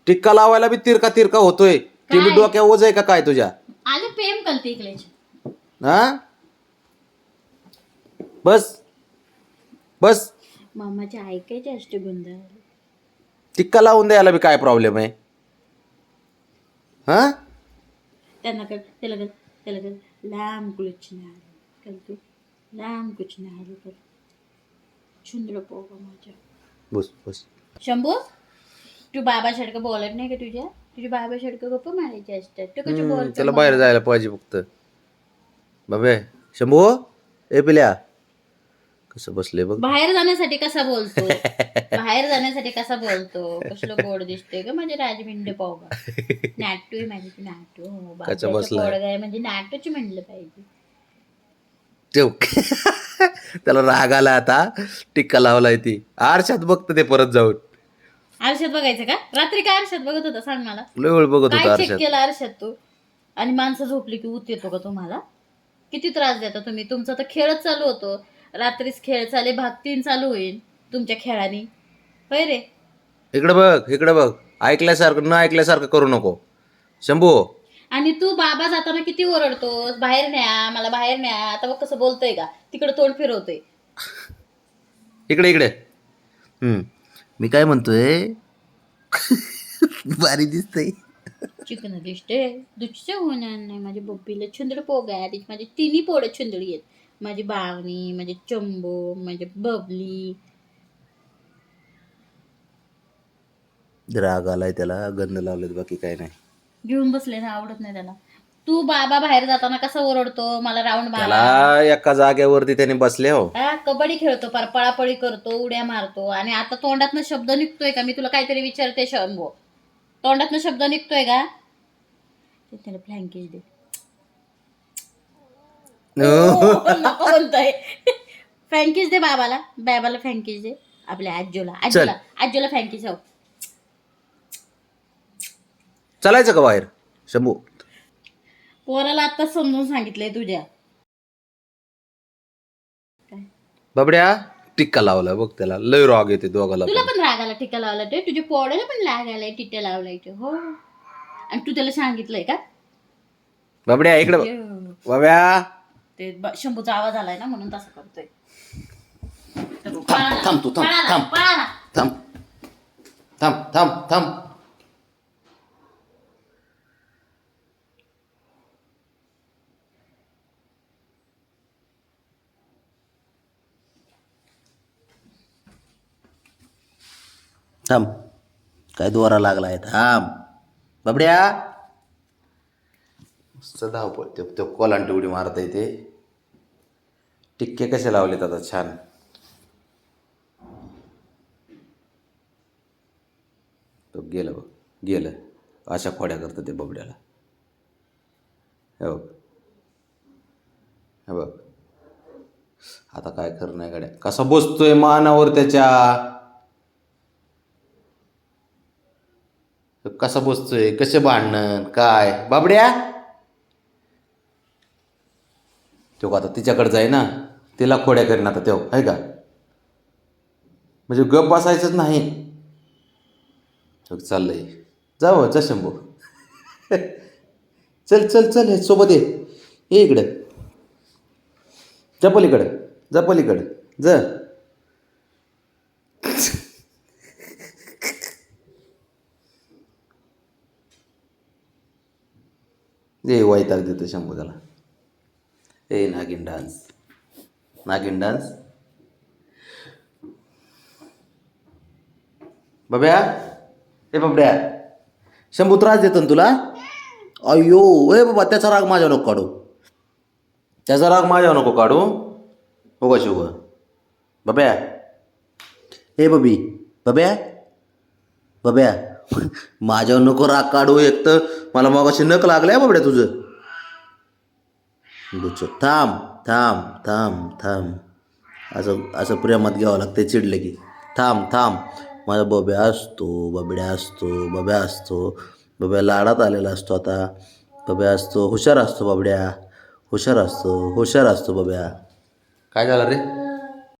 टिक्का लावायला बी तिरका तिरका होतोय. ते बी काय? डोक्या ओझ आहे का काय तुझ्या? आले प्रेम कलते इकलेच. हा बस बस. मामाच्या ऐकायचे असते गोंधळ. टिक्का लावून द्यायला बी काय प्रॉब्लेम आहे? हा त्यांना कर त्याला कर त्याला कर लांब कुलच नाही कलते लांब कुछ नाही कर छुंदड पोगा माझ्या. बस बस. शंभू तू बाबा शडकं बोलत नाही का तुझ्या बाबा शडकं गप्पा मारायचे असतात तू कशी बोलतो त्याला मग? बाहेर जायला पाहिजे फक्त. बाबे शंभू ए पिल्या कसं बसले बघ. बाहेर जाण्यासाठी कसा बोलतो बाहेर जाण्यासाठी कसा बोलतो कसलं गोड दिसतोय ग माझे राजमिंड पोगा. नाटू आहे माझी ती नाटू. हो कसा बाबाचं बसलाय? पोडगा आहे म्हणजे नाटूच म्हणलं पाहिजे. ठेव. त्याला राग आला आता. टिक्का लावलाय ती आरशात बघत ते परत जाऊन. आरशात बघायचं का? रात्री काय आरशात बघत होता सांग मला. लय वेळ बघत होता काय चेक आरशात. केलं आरशात तू? आणि माणसं झोपली की ऊत येतो का तुम्हाला? किती त्रास देता तुम्ही. तुमचा तर खेळच चालू होतो. रात्रीच खेळ चाले भाग 3 चालू होईल तुमच्या खेळाने. होय रे. इकडे बघ इकडे बघ. ऐकल्यासारखं न ऐकल्यासारखं करू नको शंभू. आणि तू बाबा जाताना किती ओरडतोस बाहेर न्या मला बाहेर न्या. आता बघ कसं बोलतोय का तिकडे तोंड फिरवतोय. इकडे इकडे. मी काय म्हणतोय. भारी दिसतंय. चिकन दिसते दुसरं होणार नाही. माझ्या बब्बीला छुंदड पोग आहे. माझी तिन्ही पोडं छुंदडी आहेत. माझी बावणी माझे चंबो माझे बबली. राग आलाय त्याला. गंध लावलेत बाकी काय नाही. घेऊन बसले ना आवडत नाही त्याला. तू बाबा बाहेर जाताना कसा ओरडतो मला राऊंड मारा. त्याला एका जागेवरती त्याने बसले हो. कबड्डी खेळतो पार पळापळी करतो उड्या मारतो. आणि आता तोंडातनं शब्द निघतोय का? मी तुला काहीतरी विचारते शंभो. तोंडातनं शब्द निघतोय का? ते त्याला फ्लँकेज दे. नको म्हणतोय. फ्रँकीज दे बाबाला. बाबाला फ्रँकीज दे. आपल्या आजोला फ्रँकीज हो. चालायचं का बाहेर शंभू? पोराला आता समजून सांगितलंय तुझ्या. बाबड्या टिक्का लावलाय बघ त्याला. लय राग येते दोघाला तुला पण. पण रागाला टिका लावला ते. तुझ्या पोराला पण लागायला टिट्या लावलाय ते. हो आणि तू त्याला सांगितलंय का? बाबड्या इकडे बघ. बाब्या ते शंभूचा आवाज आलाय ना म्हणून तसं करतोय. थांब थांब तू थांब थांब थांब थांब थांब थांब. थांब. काय दोरा लागलाय. थांब बाबड्या. मस्त धावपळ. ते कोलांटी उडी मारता येते. टिक्के कसे लावलेत आता छान. तो गेलं बघ गेलं. अशा खोड्या करतं ते बबड्याला. हे बघ हे बघ. आता काय खरं नाही गाड्या. कसा बसतोय मानावर त्याच्या. कसा बसतोय. कसे भांडणं काय बाबड्या. तो आता तिच्याकडे जाई ना. तिला खोड्या करीन आता तेव्हा आहे का. म्हणजे गप बसायचंच नाही. चाललंय. जाऊ जा शंभू. चल चल चल हे सोबत ये इकडं. जा पलीकडं जा पलीकडं जा. ए वैताग देतो शंभू त्याला. ए नागिन डान्स नागिन डान्स. बाब्या ए बाबड्या. शंभू त्रास देतो ना तुला. अय्यो ए बाबा त्याचा राग माझ्या नको काढू. त्याचा राग माझ्या नको काढू. हो का शुभ बाब्या. ए बबी बाब्या बाब्या. माझ्यावर नको राग काढू. एक तर मला मग अशी नक लागल्या बाबड्या तुझं. थांब थांब थांब थांब. असं असं प्रेमात घ्यावं लागतं चिडलं की. थांब थांब. माझा बब्या असतो बबड्या असतो बब्या असतो. बब्या लाडात आलेला असतो आता. बब्या असतो हुशार असतो. बबड्या हुशार असतो बब्या. काय झालं रे.